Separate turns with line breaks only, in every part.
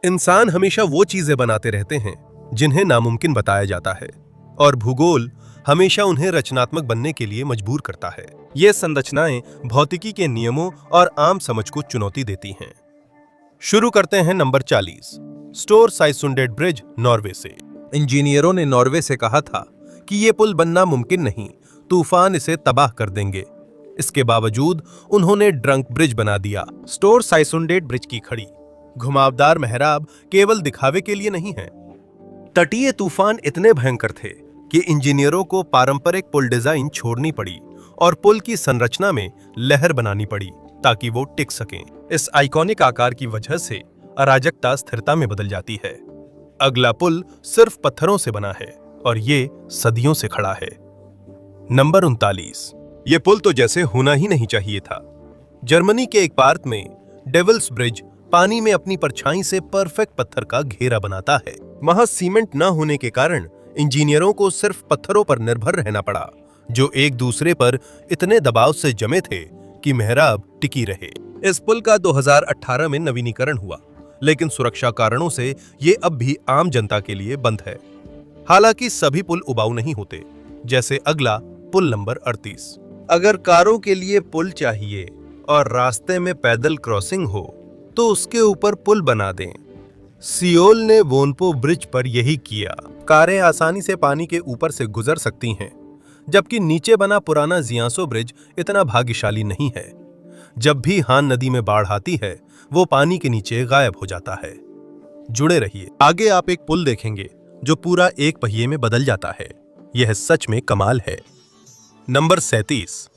इंसान हमेशा वो चीजें बनाते रहते हैं जिन्हें नामुमकिन बताया जाता है, और भूगोल हमेशा उन्हें रचनात्मक बनने के लिए मजबूर करता है। ये संरचनाएं भौतिकी के नियमों और आम समझ को चुनौती देती हैं। शुरू करते हैं नंबर 40, स्टोर साइसुंडेड ब्रिज, नॉर्वे से। इंजीनियरों ने नॉर्वे से कहा था कि ये पुल बनना मुमकिन नहीं, तूफान इसे तबाह कर देंगे। इसके बावजूद उन्होंने ड्रंक ब्रिज बना दिया। स्टोर साइसुंडेड ब्रिज की खड़ी घुमावदार मेहराब केवल दिखावे के लिए नहीं है। तटीय तूफान इतने भयंकर थे कि इंजीनियरों को पारंपरिक पुल डिजाइन छोड़नी पड़ी और पुल की संरचना में लहर बनानी पड़ी ताकि वो टिक सकें। इस आइकॉनिक आकार की वजह से अराजकता स्थिरता में बदल जाती है। अगला पुल सिर्फ पत्थरों से बना है और ये सदियों से खड़ा है। नंबर 39, ये पुल तो जैसे होना ही नहीं चाहिए था। जर्मनी के एक पार्क में डेविल्स ब्रिज पानी में अपनी परछाई से परफेक्ट पत्थर का घेरा बनाता है। वहां सीमेंट न होने के कारण इंजीनियरों को सिर्फ पत्थरों पर निर्भर रहना पड़ा, जो एक दूसरे पर इतने दबाव से जमे थे कि मेहराब टिकी रहे। इस पुल का 2018 में नवीनीकरण हुआ, लेकिन सुरक्षा कारणों से ये अब भी आम जनता के लिए बंद है। हालांकि सभी पुल उबाऊ नहीं होते। जैसे अगला पुल नंबर 38। अगर कारों के लिए पुल चाहिए और रास्ते में पैदल क्रॉसिंग हो तो उसके ऊपर पुल बना दें। सियोल ने वोनपो ब्रिज पर यही किया। कारें आसानी से पानी के ऊपर से गुजर सकती हैं, जबकि नीचे बना पुराना जियांसो ब्रिज इतना भाग्यशाली नहीं है। जब भी हान नदी में बाढ़ आती है, वो पानी के नीचे गायब हो जाता है। जुड़े रहिए, आगे आप एक पुल देखेंगे जो पूरा एक पहिए में बदल जाता है। यह सच में कमाल है। नंबर 37,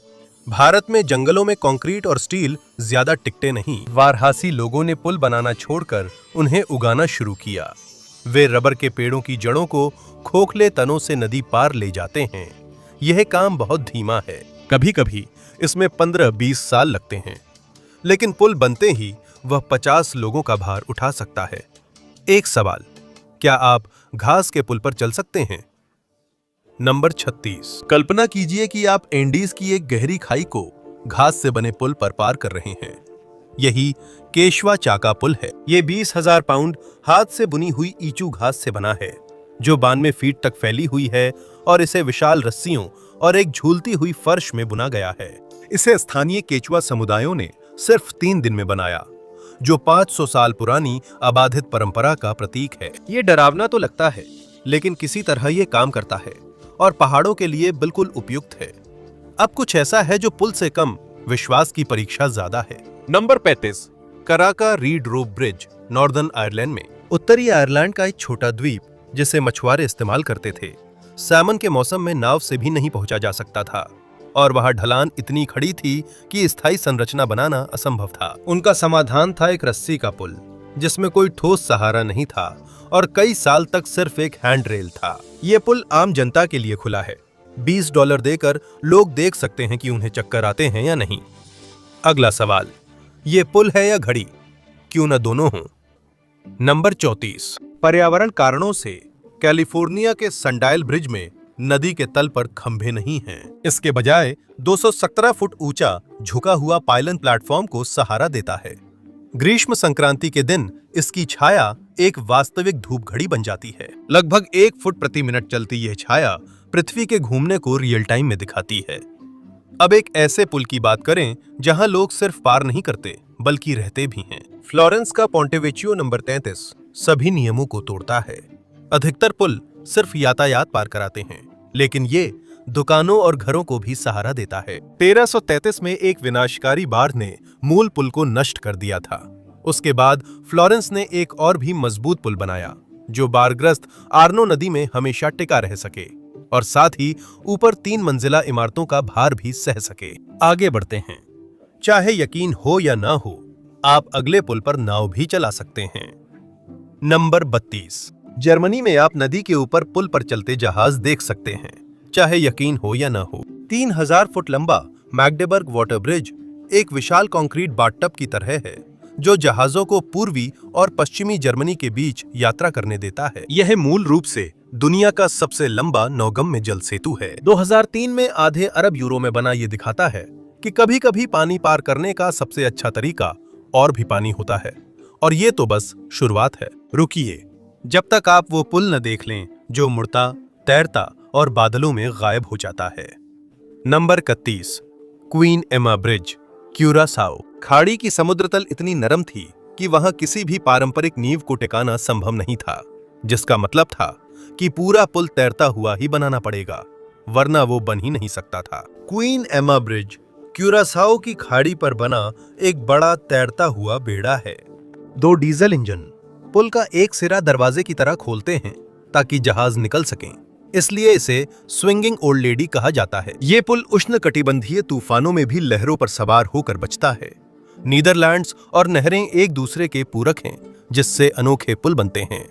भारत में जंगलों में कंक्रीट और स्टील ज्यादा टिकते नहीं। वाराणसी लोगों ने पुल बनाना छोड़कर उन्हें उगाना शुरू किया। वे रबर के पेड़ों की जड़ों को खोखले तनों से नदी पार ले जाते हैं। यह काम बहुत धीमा है, कभी कभी इसमें 15-20 साल लगते हैं, लेकिन पुल बनते ही वह 50 लोगों का भार उठा सकता है। एक सवाल, क्या आप घास के पुल पर चल सकते हैं? नंबर 36, कल्पना कीजिए कि आप एंडीज की एक गहरी खाई को घास से बने पुल पर पार कर रहे हैं। यही केशवा चाका पुल है। ये 20,000 पाउंड हाथ से बुनी हुई ईचू घास से बना है, जो 92 फीट तक फैली हुई है, और इसे विशाल रस्सियों और एक झूलती हुई फर्श में बुना गया है। इसे स्थानीय केचुआ समुदायों ने सिर्फ 3 दिन में बनाया, जो 500 साल पुरानी अबाधित परंपरा का प्रतीक है। ये डरावना तो लगता है, लेकिन किसी तरह ये काम करता है और पहाड़ों के लिए बिल्कुल उपयुक्त है। अब कुछ ऐसा है जो पुल से कम, विश्वास की परीक्षा ज्यादा है। नंबर 35, कराका रीड रोप ब्रिज, नॉर्दर्न आयरलैंड में। उत्तरी आयरलैंड का एक छोटा द्वीप जिसे मछुआरे इस्तेमाल करते थे। सैमन के मौसम में नाव से भी नहीं पहुंचा जा सकता था, और वहां ढलान इतनी खड़ी थी कि स्थायी संरचना बनाना असंभव था। उनका समाधान था एक रस्सी का पुल, जिसमें कोई ठोस सहारा नहीं था और कई साल तक सिर्फ एक हैंड रेल था। यह पुल आम जनता के लिए खुला है। $20 देकर लोग देख सकते हैं कि उन्हें चक्कर आते हैं या नहीं। अगला सवाल, ये पुल है या घड़ी? क्यों न दोनों हों। नंबर 34, पर्यावरण कारणों से कैलिफोर्निया के सनडायल ब्रिज में नदी के तल पर खंभे नहीं हैं। इसके बजाय 217 फुट ऊंचा झुका हुआ पायलन प्लेटफॉर्म को सहारा देता है। ग्रीष्म संक्रांति के दिन इसकी छाया एक वास्तविक धूप घड़ी बन जाती है। लगभग 1 फुट प्रति मिनट चलती यह छाया पृथ्वी के घूमने को रियल टाइम में दिखाती है। अब एक ऐसे पुल की बात करें जहां लोग सिर्फ पार नहीं करते बल्कि रहते भी हैं। फ्लोरेंस का पोंटे वेचियो नंबर 33 सभी नियमों को तोड़ता है। अधिकतर पुल सिर्फ यातायात पार कराते हैं, लेकिन ये दुकानों और घरों को भी सहारा देता है। 1333 में एक विनाशकारी बाढ़ ने मूल पुल को नष्ट कर दिया था। उसके बाद फ्लोरेंस ने एक और भी मजबूत पुल बनाया, जो बाढ़ग्रस्त आर्नो नदी में हमेशा टिका रह सके और साथ ही ऊपर 3 मंजिला इमारतों का भार भी सह सके। आगे बढ़ते हैं। चाहे यकीन हो या ना हो, आप अगले पुल पर नाव भी चला सकते हैं। नंबर 32, जर्मनी में आप नदी के ऊपर पुल पर चलते जहाज देख सकते हैं, चाहे यकीन हो या ना हो। 3000 फुट लंबा मैग्डेबर्ग वाटर ब्रिज एक विशाल कंक्रीट बाथटब की तरह है, जो जहाजों को पूर्वी और पश्चिमी जर्मनी के बीच यात्रा करने देता है। यह मूल रूप से दुनिया का सबसे लंबा नौगम्य जल सेतु है। 2003 में आधे अरब यूरो में बना ये दिखाता है कि कभी कभी पानी पार करने का सबसे अच्छा तरीका और भी पानी होता है, और ये तो बस शुरुआत है। रुकिए, जब तक आप वो पुल न देख लें जो मुड़ता, तैरता और बादलों में गायब हो जाता है। नंबर 31, क्वीन एमा ब्रिज, क्यूरासाओ। खाड़ी की समुद्र तल इतनी नरम थी कि वहां किसी भी पारंपरिक नींव को टिकाना संभव नहीं था, जिसका मतलब था कि पूरा पुल तैरता हुआ ही बनाना पड़ेगा, वरना वो बन ही नहीं सकता था। क्वीन एमा ब्रिज क्यूरासाओ की खाड़ी पर बना एक बड़ा तैरता हुआ बेड़ा है। 2 डीजल इंजन पुल का एक सिरा दरवाजे की तरह खोलते हैं ताकि जहाज निकल सकें, इसलिए इसे स्विंगिंग ओल्ड लेडी कहा जाता है। ये पुल उष्णकटिबंधीय तूफानों में भी लहरों पर सवार होकर बचता है। नीदरलैंड्स और नहरें एक दूसरे के पूरक हैं, जिससे अनोखे पुल बनते हैं।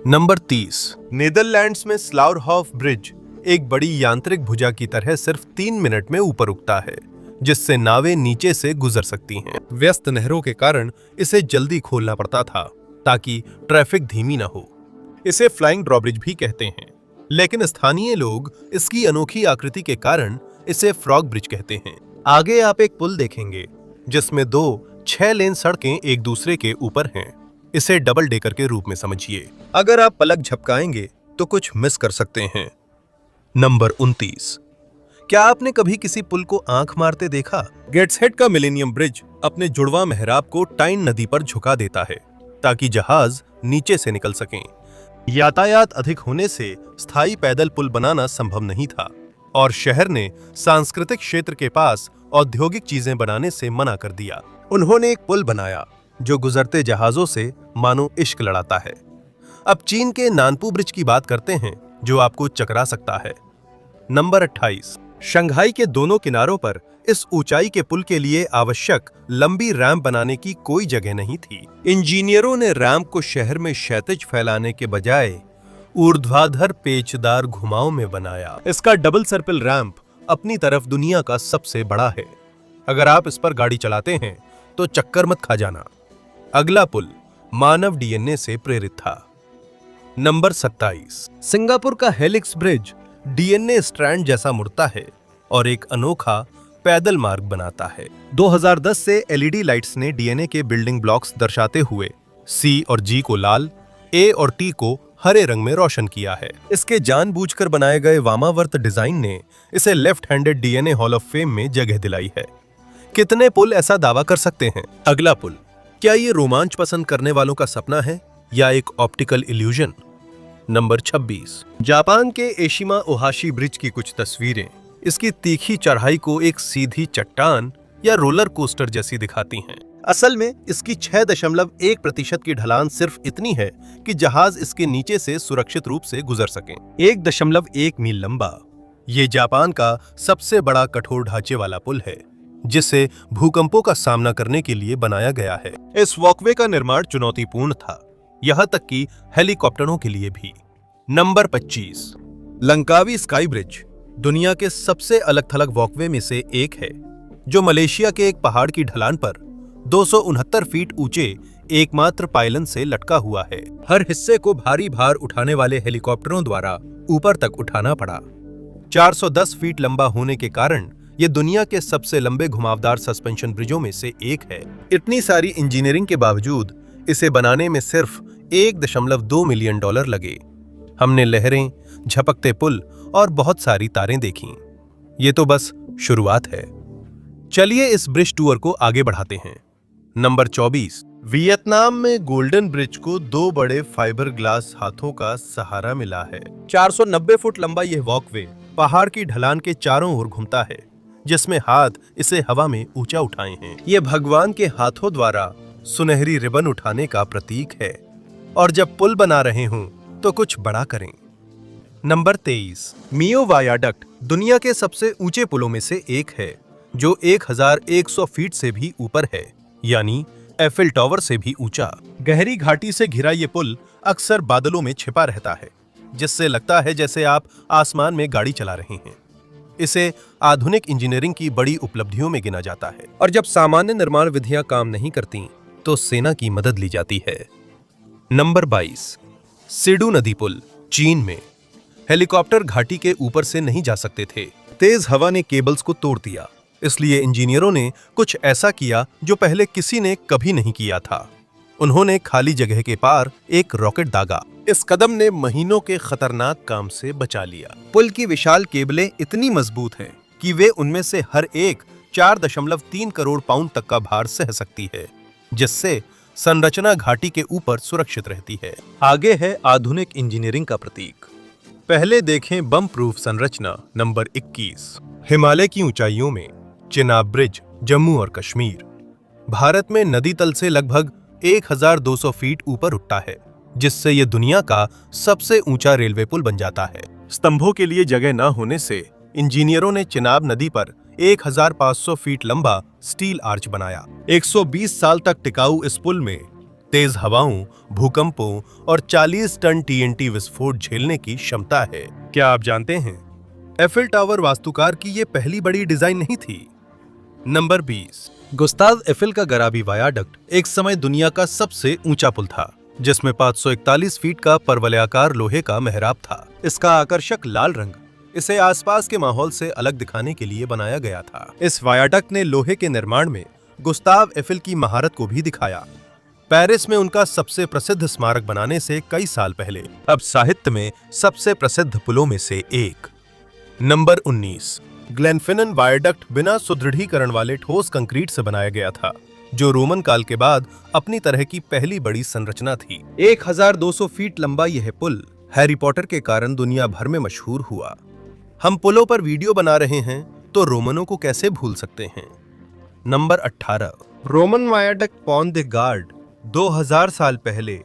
नंबर 30, नीदरलैंड्स में स्लाउरहॉफ ब्रिज एक बड़ी यांत्रिक भुजा की तरह सिर्फ 3 मिनट में ऊपर उठता है, जिससे नावें नीचे से गुजर सकती हैं। व्यस्त नहरों के कारण इसे जल्दी खोलना पड़ता था ताकि ट्रैफिक धीमी न हो। इसे फ्लाइंग ड्रॉब्रिज भी कहते हैं, लेकिन स्थानीय लोग इसकी अनोखी आकृति के कारण इसे फ्रॉग ब्रिज कहते हैं। आगे आप एक पुल देखेंगे जिसमें 2 6 लेन सड़कें एक दूसरे के ऊपर हैं। इसे डबल डेकर के रूप में समझिए। अगर आप पलक झपकाएंगे तो कुछ मिस कर सकते हैं। नंबर 29, क्या आपने कभी किसी पुल को आंख मारते देखा? गेट्सहेड का मिलेनियम ब्रिज अपने जुड़वा मेहराब को टाइन नदी पर झुका देता है ताकि जहाज नीचे से निकल सकें। यातायात अधिक होने से स्थायी पैदल पुल बनाना संभव नहीं था और शहर ने सांस्कृतिक क्षेत्र के पास औद्योगिक चीजें बनाने से मना कर दिया। उन्होंने एक पुल बनाया जो गुजरते जहाजों से मानो इश्क लड़ाता है। अब चीन के नानपू ब्रिज की बात करते हैं जो आपको चकरा सकता है। नंबर 28, शंघाई के दोनों किनारों पर इस ऊंचाई के पुल के लिए आवश्यक लंबी रैंप बनाने की कोई जगह नहीं थी। इंजीनियरों ने रैंप को शहर में क्षैतिज फैलाने के बजाय ऊर्ध्वाधर पेचदार घुमाव में बनाया। इसका डबल सर्पिल रैंप अपनी तरफ दुनिया का सबसे बड़ा है। अगर आप इस पर गाड़ी चलाते हैं तो चक्कर मत खा जाना। अगला पुल मानव डीएनए से प्रेरित था। नंबर 27, सिंगापुर का हेलिक्स ब्रिज डीएनए स्ट्रैंड जैसा मुड़ता है और एक अनोखा पैदल मार्ग बनाता है। 2010 से एलईडी लाइट्स ने डीएनए के बिल्डिंग ब्लॉक्स दर्शाते हुए सी और जी को लाल, ए और टी को हरे रंग में रोशन किया है। इसके जानबूझकर बनाए गए वामावर्त डिजाइन ने इसे left handed DNA hall of fame में जगह दिलाई है। कितने पुल ऐसा दावा कर सकते हैं? अगला पुल, क्या ये रोमांच पसंद करने वालों का सपना है या एक ऑप्टिकल इल्यूजन? नंबर 26, जापान के एशिमा ओहाशी ब्रिज की कुछ तस्वीरें इसकी तीखी चढ़ाई को एक सीधी चट्टान या रोलर कोस्टर जैसी दिखाती हैं। असल में इसकी 6.1% की ढलान सिर्फ इतनी है कि जहाज इसके नीचे से सुरक्षित रूप से गुजर सकें। 1.1 मील लंबा ये जापान का सबसे बड़ा कठोर ढांचे वाला पुल है, जिसे भूकंपों का सामना करने के लिए बनाया गया है। इस वॉकवे का निर्माण चुनौतीपूर्ण था, यहां तक कि हेलीकॉप्टरों के लिए भी। नंबर 25, लंकावी स्काई ब्रिज दुनिया के सबसे अलग थलग वॉकवे में से एक है, जो मलेशिया के एक पहाड़ की ढलान पर 269 फीट ऊंचे एकमात्र पायलन से लटका हुआ है। हर हिस्से को भारी भार उठाने वाले हेलीकॉप्टरों द्वारा ऊपर तक उठाना पड़ा। 410 फीट लंबा होने के कारण यह दुनिया के सबसे लंबे घुमावदार सस्पेंशन ब्रिजों में से एक है। इतनी सारी इंजीनियरिंग के बावजूद इसे बनाने में सिर्फ $1.2 मिलियन लगे। हमने लहरें, झपकते पुल और बहुत सारी तारें देखीं। ये तो बस शुरुआत है। चलिए इस ब्रिज टूर को आगे बढ़ाते हैं। नंबर 24, वियतनाम में गोल्डन ब्रिज को 2 बड़े फाइबर ग्लास हाथों का सहारा मिला है। 490 फुट लंबा यह वॉकवे पहाड़ की ढलान के चारों ओर घूमता है, जिसमें हाथ इसे हवा में ऊंचा उठाए हैं। यह भगवान के हाथों द्वारा सुनहरी रिबन उठाने का प्रतीक है, और जब पुल बना रहे हों तो कुछ बड़ा करें। नंबर 23, मियो वायाडक्ट दुनिया के सबसे ऊंचे पुलों में से एक है, जो 1100 फीट से भी ऊपर है, यानी एफिल टावर से भी ऊंचा। गहरी घाटी से घिरा ये पुल अक्सर बादलों में छिपा रहता है, जिससे लगता है जैसे आप आसमान में गाड़ी चला रहे हैं। इसे आधुनिक इंजीनियरिंग की बड़ी उपलब्धियों में गिना जाता है, और जब सामान्य निर्माण विधियां काम नहीं करती तो सेना की मदद ली जाती है। नंबर 22, सिडू नदी पुल चीन में। हेलीकॉप्टर घाटी के ऊपर से नहीं जा सकते थे। तेज हवा ने केबल्स को तोड़ दिया, इसलिए इंजीनियरों ने कुछ ऐसा किया जो पहले किसी ने कभी नहीं किया था। उन्होंने खाली जगह के पार एक रॉकेट दागा। इस कदम ने महीनों के खतरनाक काम से बचा लिया। पुल की विशाल केबलें इतनी मजबूत हैं कि वे उनमें से हर एक 4.3 करोड़ पाउंड तक का भार सह सकती है, जिससे संरचना घाटी के ऊपर सुरक्षित रहती है। आगे है आधुनिक इंजीनियरिंग का प्रतीक। पहले देखें बम प्रूफ संरचना नंबर 21। हिमालय की ऊंचाइयों में चिनाब ब्रिज, जम्मू और कश्मीर। भारत में नदी तल से लगभग 1200 फीट ऊपर उठता है, जिससे यह दुनिया का सबसे ऊंचा रेलवे पुल बन जाता है। स्तंभों के लिए जगह न होने से इंजीनियरों ने चिनाब नदी पर 1500 फीट लंबा स्टील आर्च बनाया। 120 साल तक टिकाऊ इस पुल में तेज हवाओं, भूकंपों और 40 टन TNT विस्फोट झेलने की क्षमता है। क्या आप जानते हैं, एफिल टावर वास्तुकार की यह पहली बड़ी डिजाइन नहीं थी। नंबर 20। गुस्ताव एफिल का गराबी वायाडक्ट एक समय दुनिया का सबसे ऊंचा पुल था, जिसमें 541 फीट का परवलयाकार लोहे का मेहराब था। इसका आकर्षक लाल रंग इसे आसपास के माहौल से अलग दिखाने के लिए बनाया गया था। इस वायाडक्ट ने लोहे के निर्माण में गुस्ताव एफिल की महारत को भी दिखाया। पेरिस में उनका सबसे प्रसिद्ध स्मारक बनाने से कई साल पहले अब साहित्य में सबसे प्रसिद्ध पुलों में से एक। नंबर 19। ग्लेनफिनन वायडक्ट बिना सुदृढ़ीकरण वाले ठोस कंक्रीट से बनाया गया था, जो रोमन काल के बाद अपनी तरह की पहली बड़ी संरचना थी। 1200 फीट लंबा यह पुल हैरी पॉटर के कारण दुनिया भर में मशहूर हुआ। हम पुलों पर वीडियो बना रहे हैं तो रोमनों को कैसे भूल सकते हैं। Number 18। Roman viaduct Pont du Gard 2000 साल पहले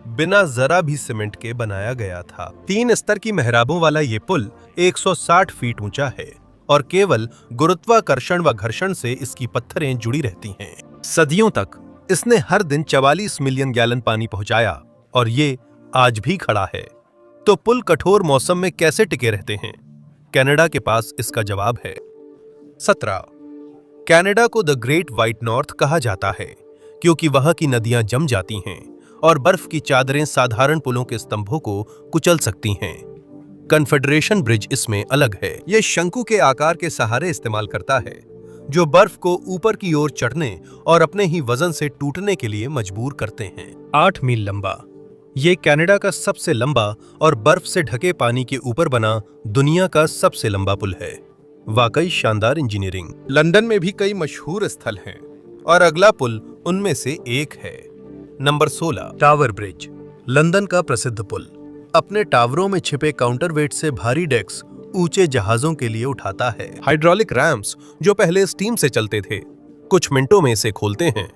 बिना जरा भी सीमेंट के बनाया गया था। 3 स्तर की मेहराबों वाला ये पुल 160 फीट ऊंचा है और केवल गुरुत्वाकर्षण व घर्षण से इसकी पत्थरें जुड़ी रहती हैं। सदियों तक इसने हर दिन 44 मिलियन गैलन पानी पहुंचाया और ये आज भी खड़ा है। तो पुल कठोर मौसम में कैसे टिके रहते हैं? कनाडा के पास इसका जवाब है। 17। कनाडा को द ग्रेट व्हाइट नॉर्थ कहा जाता है क्योंकि वहां की नदियां जम जाती हैं और बर्फ की चादरें साधारण पुलों के स्तंभों को कुचल सकती हैं। कन्फेडरेशन ब्रिज इसमें अलग है। यह शंकु के आकार के सहारे इस्तेमाल करता है, जो बर्फ को ऊपर की ओर चढ़ने और अपने ही वजन से टूटने के लिए मजबूर करते हैं। 8 मील लंबा ये कनाडा का सबसे लंबा और बर्फ से ढके पानी के ऊपर बना दुनिया का सबसे लंबा पुल है। वाकई शानदार इंजीनियरिंग। लंदन में भी कई मशहूर स्थल हैं और अगला पुल उनमें से एक है। नंबर 16। टावर ब्रिज लंदन का प्रसिद्ध पुल अपने टावरों में छिपे काउंटरवेट से भारी डेक्स ऊंचे जहाजों के लिए उठाता है। हाइड्रोलिक रैम्प्स जो पहले स्टीम से चलते थे, कुछ मिनटों में इसे खोलते हैं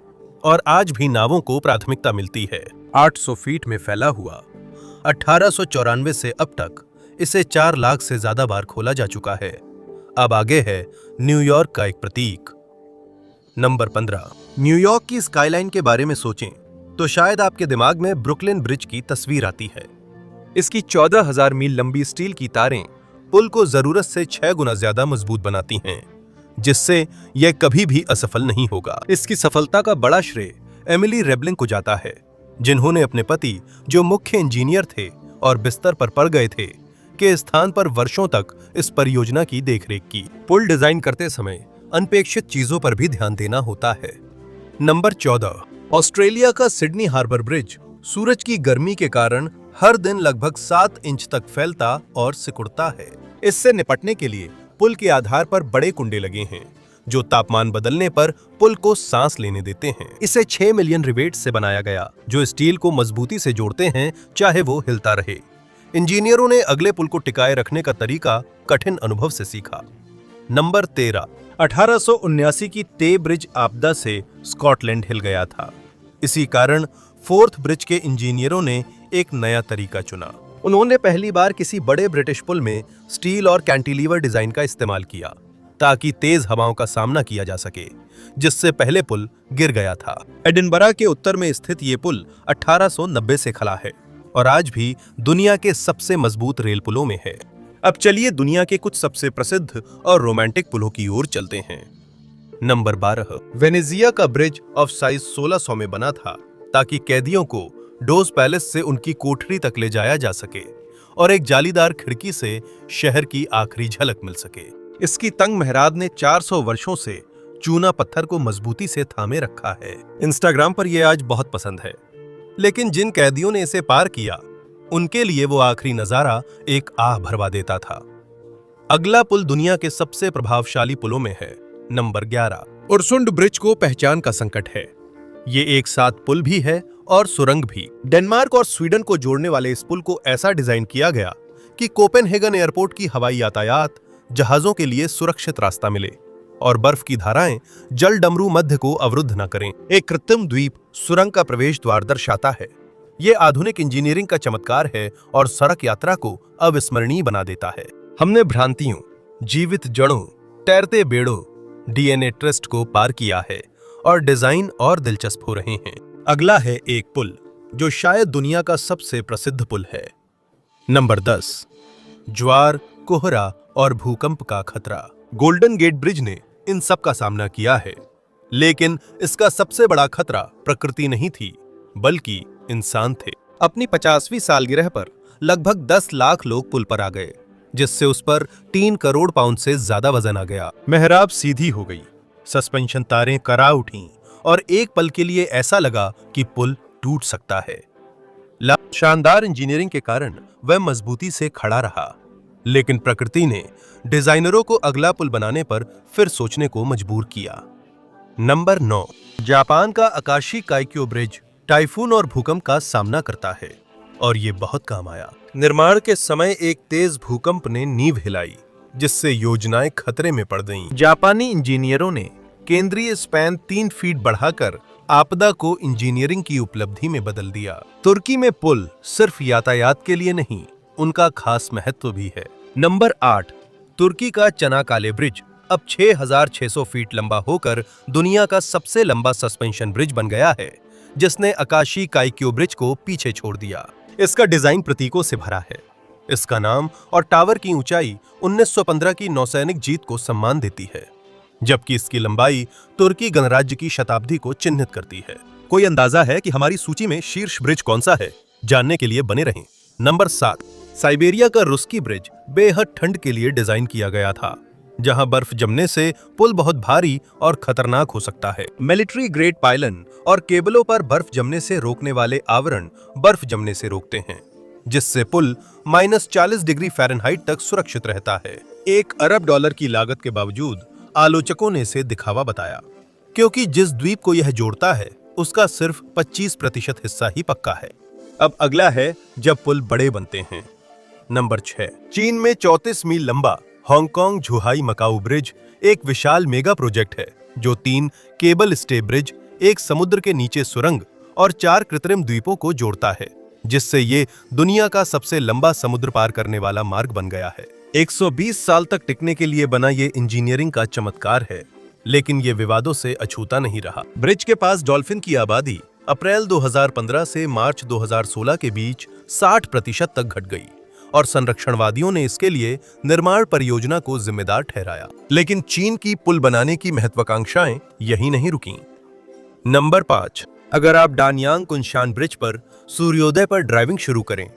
और आज भी नावों को प्राथमिकता मिलती है। 800 फीट में फैला हुआ 1894 से अब तक इसे 4 लाख से ज्यादा बार खोला जा चुका है। अब आगे है न्यूयॉर्क का एक प्रतीक। नंबर 15। न्यूयॉर्क की स्काईलाइन के बारे में सोचें तो शायद आपके दिमाग में ब्रुकलिन ब्रिज की तस्वीर आती है। इसकी 14,000 मील लंबी स्टील की तारें पुल को जरूरत से 6 गुना ज्यादा मजबूत बनाती हैं, जिससे यह कभी भी असफल नहीं होगा। इसकी सफलता का बड़ा श्रेय एमिली रेबलिंग को जाता है, जिन्होंने अपने पति, जो मुख्य इंजीनियर थे और बिस्तर पर पड़ गए थे, के स्थान पर वर्षों तक इस परियोजना की देखरेख की। पुल डिजाइन करते समय अनपेक्षित चीजों पर भी ध्यान देना होता है। नंबर 14। ऑस्ट्रेलिया का सिडनी हार्बर ब्रिज सूरज की गर्मी के कारण हर दिन लगभग 7 इंच तक फैलता और सिकुड़ता है। इससे निपटने के लिए पुल के आधार पर बड़े कुंडे लगे हैं, जो तापमान बदलने पर पुल को सांस लेने देते हैं। इसे 6 मिलियन रिवेट्स से बनाया गया, जो स्टील को मजबूती से जोड़ते हैं, चाहे वो हिलता रहे। इंजीनियरों ने अगले पुल को टिकाए रखने का तरीका कठिन अनुभव से सीखा। नंबर 13। 1879 की ते ब्रिज आपदा से स्कॉटलैंड हिल गया था। इसी कारण फोर्थ ब्रिज के इंजीनियरों ने एक नया तरीका चुना। उन्होंने पहली बार किसी बड़े ब्रिटिश पुल में स्टील और कैंटिलीवर डिजाइन का इस्तेमाल किया, ताकि तेज हवाओं का सामना किया जा सके, जिससे पहले पुल गिर गया था। एडिनबरा के उत्तर में स्थित ये पुल 1890 से खड़ा है और आज भी दुनिया के सबसे मजबूत रेल पुलों में है। अब चलिए दुनिया के कुछ सबसे प्रसिद्ध और रोमांटिक पुलों की ओर चलते हैं। नंबर 12। वेनेजिया का ब्रिज ऑफ साइज 1600 में बना था, ताकि कैदियों को डोज पैलेस से उनकी कोठरी तक ले जाया जा सके और एक जालीदार खिड़की से शहर की आखिरी झलक मिल सके। इसकी तंग मेहराब ने 400 वर्षों से चूना पत्थर को मजबूती से थामे रखा है। इंस्टाग्राम पर यह आज बहुत पसंद है। लेकिन जिन कैदियों ने इसे पार किया उनके लिए वो आखिरी नजारा एक आह भरवा देता था। अगला पुल दुनिया के सबसे प्रभावशाली पुलों में है, नंबर 11। उरसुंड ब्रिज को पहचान का संकट है। ये एक साथ पुल भी है और सुरंग भी। डेनमार्क और स्वीडन को जोड़ने वाले इस पुल को ऐसा डिजाइन किया गया कि कोपेनहेगन एयरपोर्ट की हवाई यातायात, जहाजों के लिए सुरक्षित रास्ता मिले और बर्फ की धाराएं जल डमरू मध्य को अवरुद्ध न करें। एक कृत्रिम द्वीप सुरंग का प्रवेश द्वार दर्शाता है। ये आधुनिक इंजीनियरिंग का चमत्कार है और सड़क यात्रा को अविस्मरणीय बना देता है। हमने भ्रांतियों, जीवित जड़ों, तैरते बेड़ों, डीएनए ट्रस्ट को पार किया है और डिजाइन और दिलचस्प हो रहे हैं। अगला है एक पुल जो शायद दुनिया का सबसे प्रसिद्ध पुल है, नंबर 10। ज्वार, कोहरा और भूकंप का खतरा। गोल्डन गेट ब्रिज ने इन सब का सामना किया है, लेकिन इसका सबसे बड़ा खतरा प्रकृति नहीं थी बल्कि इंसान थे। अपनी 50वीं सालगिरह पर लगभग 10 लाख लोग पुल पर आ गए, जिससे उस पर 3 करोड़ पाउंड से ज्यादा वजन आ गया। मेहराब सीधी हो गई, सस्पेंशन तारें करा उठीं और एक पल के लिए ऐसा लगा कि पुल टूट सकता है। शानदार इंजीनियरिंग के कारण वह मजबूती से खड़ा रहा, लेकिन प्रकृति ने डिजाइनरों को अगला पुल बनाने पर फिर सोचने को मजबूर किया। नंबर 9। जापान का आकाशी काइक्यो ब्रिज टाइफून और भूकंप का सामना करता है और ये बहुत काम आया। निर्माण के समय एक तेज भूकंप ने नींव हिलाई, जिससे योजनाएं खतरे में पड़ गईं। जापानी इंजीनियरों ने केंद्रीय स्पैन 3 फीट बढ़ाकर आपदा को इंजीनियरिंग की उपलब्धि में बदल दिया। तुर्की में पुल सिर्फ यातायात के लिए नहीं, उनका खास महत्व भी है। नंबर 8। तुर्की का चनाकाले ब्रिज अब 6,600 फीट लंबा होकर दुनिया का सबसे लंबा सस्पेंशन ब्रिज बन गया है, जिसने आकाशी काइक्यो ब्रिज को पीछे छोड़ दिया। इसका डिजाइन प्रतीकों से भरा है। इसका नाम और टावर की ऊंचाई 1915 की नौसैनिक जीत को सम्मान देती है, जबकि इसकी लंबाई तुर्की गणराज्य की शताब्दी को चिन्हित करती है। कोई अंदाजा है कि हमारी सूची में शीर्ष ब्रिज कौन सा है? जानने के लिए बने रहें। नंबर 7। साइबेरिया का रुस्की ब्रिज बेहद ठंड के लिए डिजाइन किया गया था, जहां बर्फ जमने से पुल बहुत भारी और खतरनाक हो सकता है। मिलिट्री ग्रेड पायलन और केबलों पर बर्फ जमने से रोकने वाले आवरण बर्फ जमने से रोकते हैं, जिससे पुल -40 डिग्री फ़ारेनहाइट तक सुरक्षित रहता है। $1 अरब की लागत के बावजूद आलोचकों ने इसे दिखावा बताया, क्योंकि जिस द्वीप को यह जोड़ता है उसका सिर्फ 25% हिस्सा ही पक्का है। अब अगला है जब पुल बड़े बनते हैं। नंबर 6। चीन में 34 मील लंबा हांगकांग झुहाई मकाऊ ब्रिज एक विशाल मेगा प्रोजेक्ट है, जो 3 केबल स्टे ब्रिज, एक समुद्र के नीचे सुरंग और 4 कृत्रिम द्वीपों को जोड़ता है, जिससे ये दुनिया का सबसे लंबा समुद्र पार करने वाला मार्ग बन गया है। 120 साल तक टिकने के लिए बना ये इंजीनियरिंग का चमत्कार है, लेकिन ये विवादों से अछूता नहीं रहा। ब्रिज के पास डॉल्फिन की आबादी अप्रैल 2015 से मार्च 2016 के बीच 60% तक घट गई और संरक्षणवादियों ने इसके लिए निर्माण परियोजना को जिम्मेदार ठहराया। लेकिन चीन की पुल बनाने की महत्वाकांक्षाएं यही नहीं रुकीं। नंबर 5। अगर आप डानयांग कुनशान ब्रिज पर सूर्योदय पर ड्राइविंग शुरू करें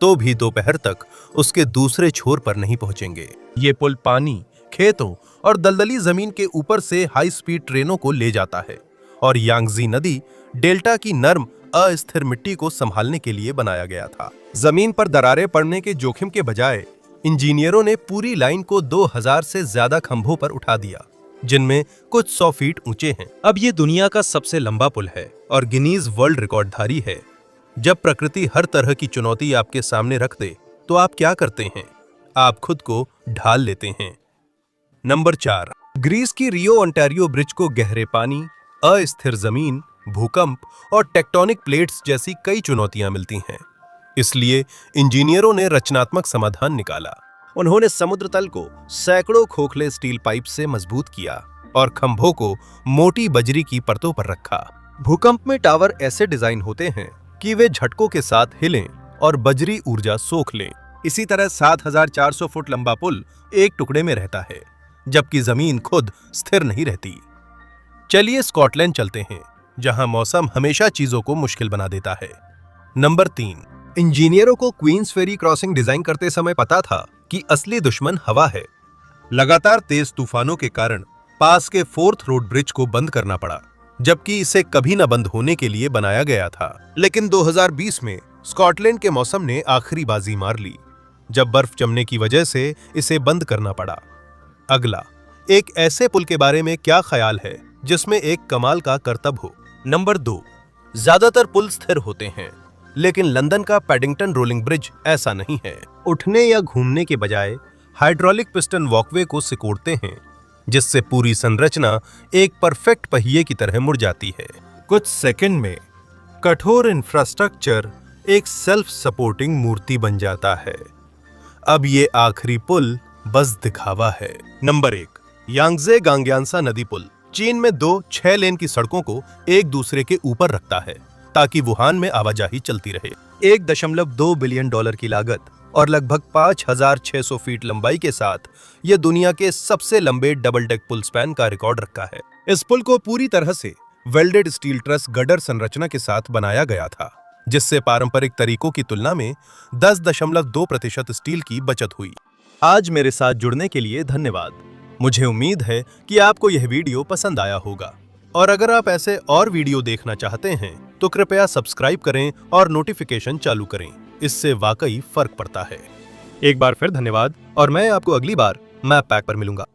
तो भी दोपहर तक उसके दूसरे छोर पर नहीं पहुंचेंगे। ये पुल पानी, खेतों और दलदली जमीन के ऊपर से हाई स्पीड ट्रेनों को ले जाता है और यांगजी नदी डेल्टा की नर्म अस्थिर मिट्टी को संभालने के लिए बनाया गया था। जमीन पर दरारें पड़ने के जोखिम के बजाय इंजीनियरों ने पूरी लाइन को 2000 से ज्यादा खंभों पर उठा दिया, जिनमें कुछ 100 फीट ऊंचे हैं। अब ये दुनिया का सबसे लंबा पुल है और गिनीज वर्ल्ड रिकॉर्डधारी है। जब प्रकृति हर तरह की चुनौती आपके सामने रख दे तो आप क्या करते हैं? आप खुद को ढाल लेते हैं। नंबर 4। ग्रीस की रियो ओंटारियो ब्रिज को गहरे पानी, अस्थिर जमीन, भूकंप और टेक्टोनिक प्लेट्स जैसी कई चुनौतियां मिलती हैं। इसलिए इंजीनियरों ने रचनात्मक समाधान निकाला। उन्होंने समुद्र तल को सैकड़ों खोखले स्टील पाइप से मजबूत किया और खंभों को मोटी बजरी की परतों पर रखा। भूकंप में टावर ऐसे डिजाइन होते हैं कि वे झटकों के साथ हिलें और बजरी ऊर्जा सोख लें। इसी तरह 7400 फुट लंबा पुल एक टुकड़े में रहता है, जबकि जमीन खुद स्थिर नहीं रहती। चलिए स्कॉटलैंड चलते हैं, जहां मौसम हमेशा चीजों को मुश्किल बना देता है। नंबर 3। इंजीनियरों को क्वींस फेरी क्रॉसिंग डिजाइन करते समय पता था कि असली दुश्मन हवा है। लगातार तेज तूफानों के कारण पास के 4th रोड ब्रिज को बंद करना पड़ा जबकि इसे कभी न बंद होने के लिए बनाया गया था। लेकिन 2020 में स्कॉटलैंड के मौसम ने आखिरी बाजी मार ली, जब बर्फ जमने की वजह से इसे बंद करना पड़ा। अगला, एक ऐसे पुल के बारे में क्या ख्याल है जिसमें एक कमाल का करतब हो? नंबर 2, ज्यादातर पुल स्थिर होते हैं, लेकिन लंदन का पैडिंगटन रोलिंग ब्रिज ऐसा नहीं है। उठने या घूमने के बजाय हाइड्रोलिक पिस्टन वॉकवे को सिकोड़ते हैं, जिससे पूरी संरचना एक परफेक्ट पहिए की तरह मुड़ जाती है। कुछ सेकंड में कठोर इंफ्रास्ट्रक्चर एक सेल्फ सपोर्टिंग मूर्ति बन जाता है। अब ये आखिरी पुल बस दिखावा है। नंबर 1, यांगजे गांग्यांसा नदी पुल चीन में 2 6 लेन की सड़कों को एक दूसरे के ऊपर रखता है ताकि वुहान में आवाजाही चलती रहे। 1.2 बिलियन डॉलर की लागत और लगभग 5600 फीट लंबाई के साथ यह दुनिया के सबसे लंबे डबल डेक पुल स्पैन का रिकॉर्ड रखा है। इस पुल को पूरी तरह से वेल्डेड स्टील ट्रस गडर संरचना के साथ बनाया गया था, जिससे पारंपरिक तरीकों की तुलना में 10.2% स्टील की बचत हुई। आज मेरे साथ जुड़ने के लिए धन्यवाद। मुझे उम्मीद है कि आपको यह वीडियो पसंद आया होगा, और अगर आप ऐसे और वीडियो देखना चाहते हैं तो कृपया सब्सक्राइब करें और नोटिफिकेशन चालू करें। इससे वाकई फर्क पड़ता है। एक बार फिर धन्यवाद, और मैं आपको अगली बार मैप पैक पर मिलूंगा।